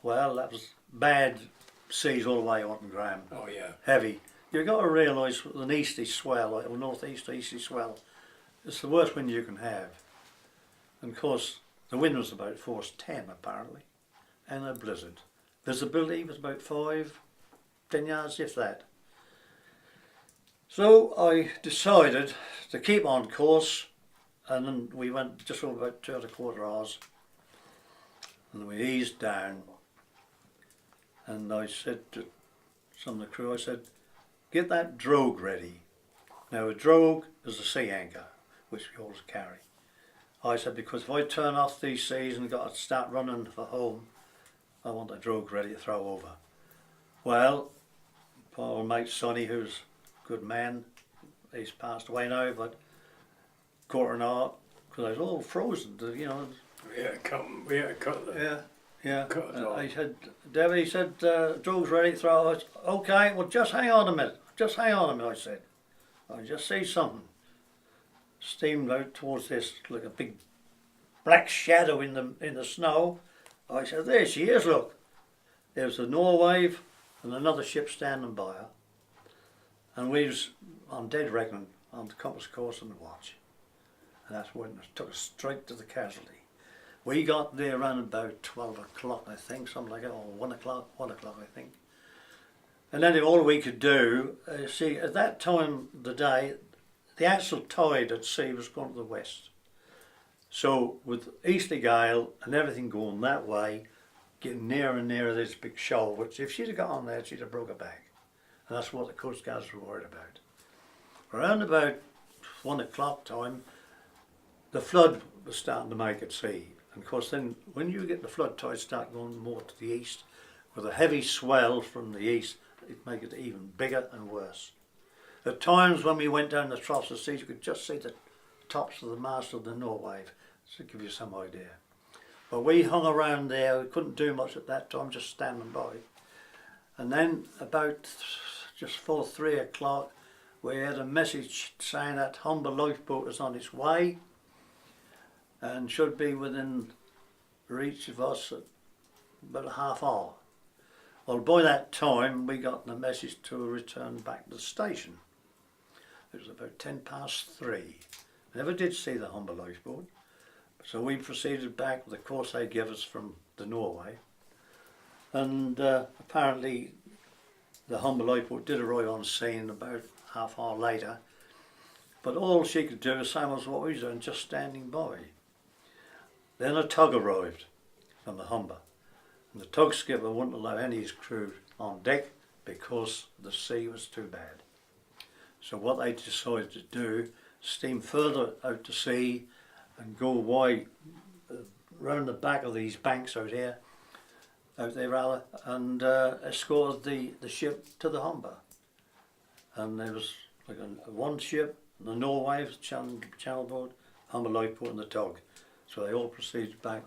Well, that was bad seas all the way on Graham. Oh yeah. Heavy. You've got to realise with an easterly swell, like a northeast easterly swell, it's the worst wind you can have. And of course, the wind was about force 10 apparently, and a blizzard. Visibility was about 5-10 yards, if that. So I decided to keep on course, and then we went just over about 2¼ hours, and we eased down, and I said to some of the crew, I said, get that drogue ready. Now a drogue is a sea anchor, which we always carry. I said, because if I turn off these seas and got to start running for home, I want the drogue ready to throw over. Well, poor mate Sonny, who's a good man, he's passed away now, but quarter an hour, because I was all frozen, you know. We had to cut them. Yeah. Cut it off. I said, Debbie said, drogue's ready to throw. I said, okay, well just hang on a minute. Just hang on a minute, I said. I just see something. Steamed out towards this like a big black shadow in the snow. I said, there she is, look. There's a Norwave and another ship standing by her. And we was on dead reckoning on the compass course and the watch. And that's when it took us straight to the casualty. We got there around about 12 o'clock, I think, something like that, or 1 o'clock, I think. And then all we could do, see, at that time of the day, the actual tide at sea was going to the west. So with easterly gale and everything going that way, getting nearer and nearer this big shoal, which if she'd have got on there, she'd have broke her back. And that's what the coast guards were worried about. Around about 1 o'clock time, the flood was starting to make at sea. And of course then, when you get the flood tide start going more to the east, with a heavy swell from the east, it make it even bigger and worse. At times when we went down the troughs of the seas, you could just see the tops of the mast of the Norwave, to give you some idea. But we hung around there, we couldn't do much at that time, just standing by. And then about just before 3 o'clock, we had a message saying that Humber lifeboat is on its way and should be within reach of us at about a half hour. Well, by that time we got the message to return back to the station. It was about 3:10. I never did see the Humber lifeboat, so we proceeded back with the course they gave us from the Norway, and apparently the Humber lifeboat did arrive on scene about half hour later, but all she could do, the same as what we were doing, just standing by. Then a tug arrived from the Humber, and the tug skipper wouldn't allow any of his crew on deck because the sea was too bad. So what they decided to do, steam further out to sea and go wide round the back of these banks out there rather, and escorted the ship to the Humber. And there was like one ship, the Norway, channel boat, Humber lifeboat and the tug. So they all proceeded back.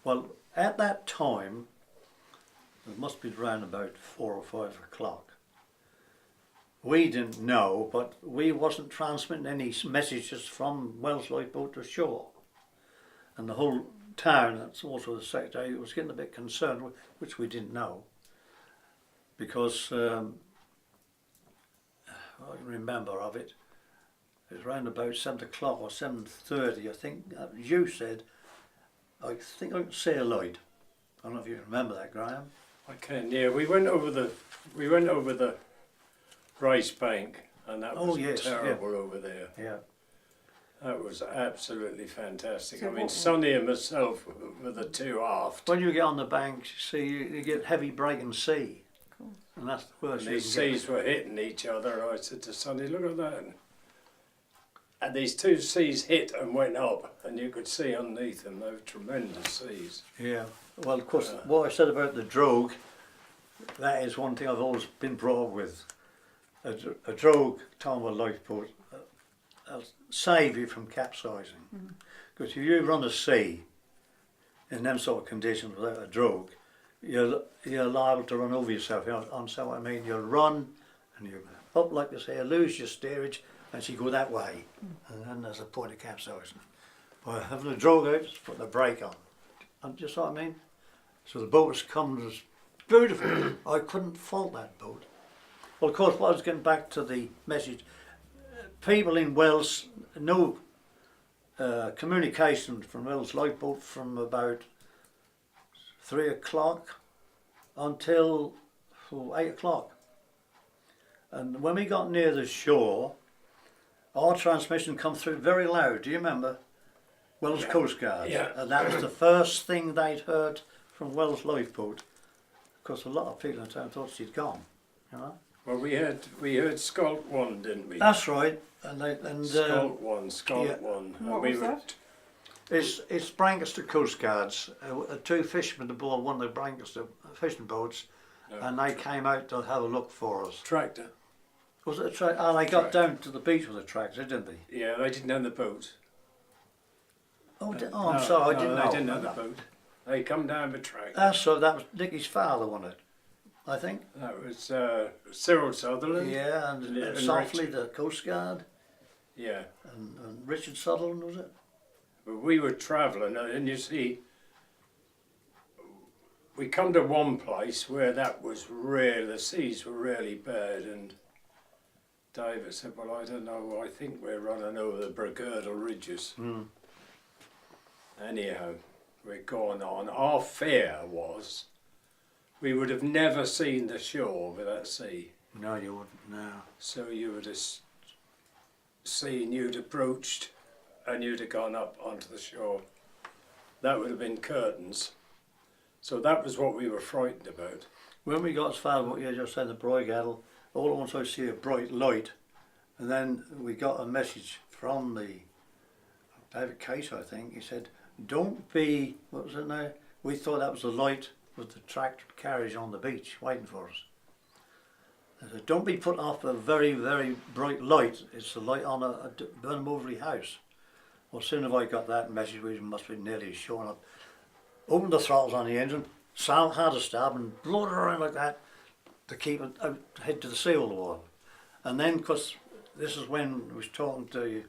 Well, at that time, it must be around about 4 or 5 o'clock. We didn't know, but we wasn't transmitting any messages from Wells lifeboat to shore. And the whole town, that's also the secretary, was getting a bit concerned, which we didn't know. Because I can remember of it, it was around about 7 o'clock or 7:30, I think. You said, I think I can see a light. I don't know if you remember that, Graham. I can. Yeah, we went over the rice bank, and that was terrible over there. Yeah. That was absolutely fantastic. So I mean, Sonny and myself were the two aft. When you get on the bank, see, you get heavy breaking sea. Cool. And that's the worst. And these seas were hitting each other, and I said to Sonny, look at that. And these two seas hit and went up, and you could see underneath them. They were tremendous seas. Yeah. Well, of course, what I said about the drogue, that is one thing I've always been brought up with. A drogue, time of a lifeboat, will save you from capsizing. Because if you run a sea in them sort of conditions without a drogue, you're liable to run over yourself. You know what I mean? You'll run and you up like this here, lose your steerage, and you go that way, and then there's a point of capsizing. By having a drogue out, just put the brake on. And just what I mean? So the boat was coming, was beautiful. I couldn't fault that boat. Well, of course, what I was getting back to the message, people in Wales know communication from Wales Lifeboat from about 3 o'clock until 8 o'clock. And when we got near the shore, our transmission come through very loud. Do you remember? Welsh Coast Guard. Yeah. And that was the first thing they'd heard from Welsh Lifeboat. Because a lot of people in town thought she'd gone. You know? Well, we heard Scalt 1, didn't we? That's right. And Scalt 1, Scalt yeah. 1. What was that? It's Brancaster Coast Guards. Two fishermen aboard one of the Brancaster fishing boats, and they came out to have a look for us. Tractor. Was it a tractor? Oh, they got down to the beach with a tractor, didn't they? Yeah, they didn't have the boat. Oh, I'm sorry, I didn't know. They didn't have the boat. They come down with tractor. So that was Nicky's father, wasn't it? I think. That was Cyril Sutherland. Yeah, and Softly, the Coast Guard, Yeah. and Richard Sutherland, was it? But we were travelling, and you see, we come to one place where that was really, the seas were really bad, and David said, well, I don't know, I think we're running over the Brigada Ridges. Mm. Anyhow, we're going on. Our fear was we would have never seen the shore with that sea. No, you wouldn't, no. So you would have seen, you'd approached and you'd have gone up onto the shore. That would have been curtains. So that was what we were frightened about. When we got as far as what you just said, the Brigade, all at once I see a bright light, and then we got a message from the David Case, I think. He said, don't be, what was it now? We thought that was the light with the tractor carriage on the beach waiting for us. They said, don't be put off a very, very bright light. It's the light on a Burnham Overley house. Well, as soon as I got that message, we must be nearly showing up. Opened the throttles on the engine, had a stab and blowed it around like that to keep it out, head to the sea all the while. And then, because this is when I was talking to you,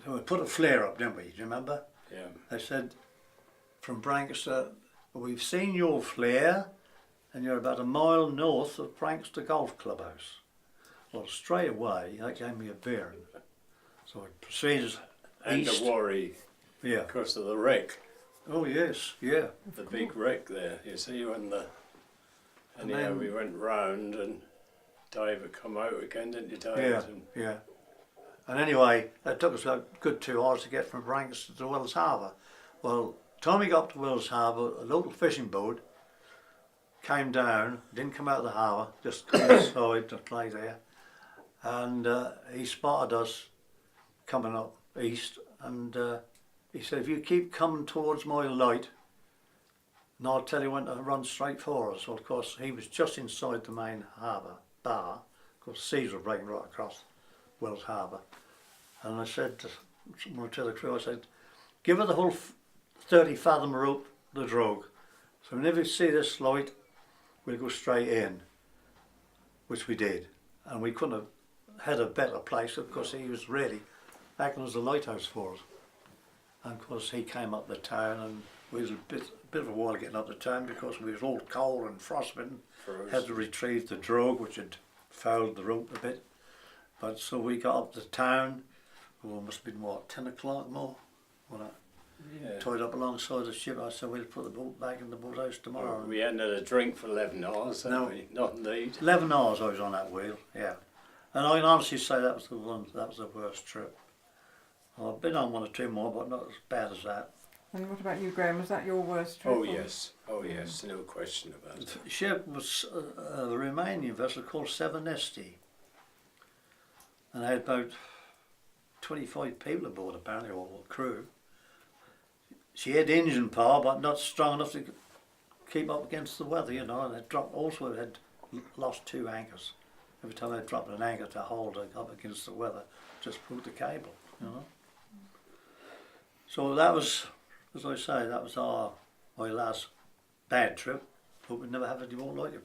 so we put a flare up, didn't we? Do you remember? Yeah. I said, from Brancaster, we've seen your flare and you're about a mile north of Brancaster Golf Clubhouse. Well, straight away, that gave me a bearing. So I proceeded And east. the worry Yeah. because of the wreck. Oh, yes, yeah. The big wreck there, you see, when the... And Anyhow, then- we went round and David come out again, didn't you, David? Yeah, And yeah. And anyway, it took us a good 2 hours to get from Brancaster to Wells Harbour. Well, time we got to Wells Harbour, a local fishing boat came down, didn't come out of the harbour, just come inside to play there. And he spotted us coming up east, and he said, if you keep coming towards my light, and I'll tell you when to run straight for us. Well, of course, he was just inside the main harbour bar. Of course, seas were breaking right across Wells Harbour. And I said to the crew, I said, give her the whole 30 fathom rope, the drogue. So whenever you see this light, we'll go straight in, which we did. And we couldn't have had a better place because he was really acting as a lighthouse for us. And of course he came up the town, and we was a bit of a while getting up the town because we was all cold and frostbitten. Had to retrieve the drogue, which had fouled the rope a bit. But so we got up to town. Oh, it must have been what, 10 o'clock more? When I yeah. tied up alongside the ship, I said we'll put the boat back in the boathouse tomorrow. We hadn't had a drink for 11 hours, had No. we? Not indeed. 11 hours I was on that wheel, yeah. And I can honestly say that was the worst trip. I've been on one or two more, but not as bad as that. And what about you, Graham? Was that your worst trip? Oh or- yes, oh yes, no question about it. The ship was a Romanian vessel called Severnesti. And they had about 25 people aboard apparently, or crew. She had engine power, but not strong enough to keep up against the weather, you know, and it dropped, also had lost 2 anchors. Every time they dropped an anchor to hold it up against the weather, just pulled the cable, you know. So that was, as I say, that was my last bad trip. Hope we never have any more like it.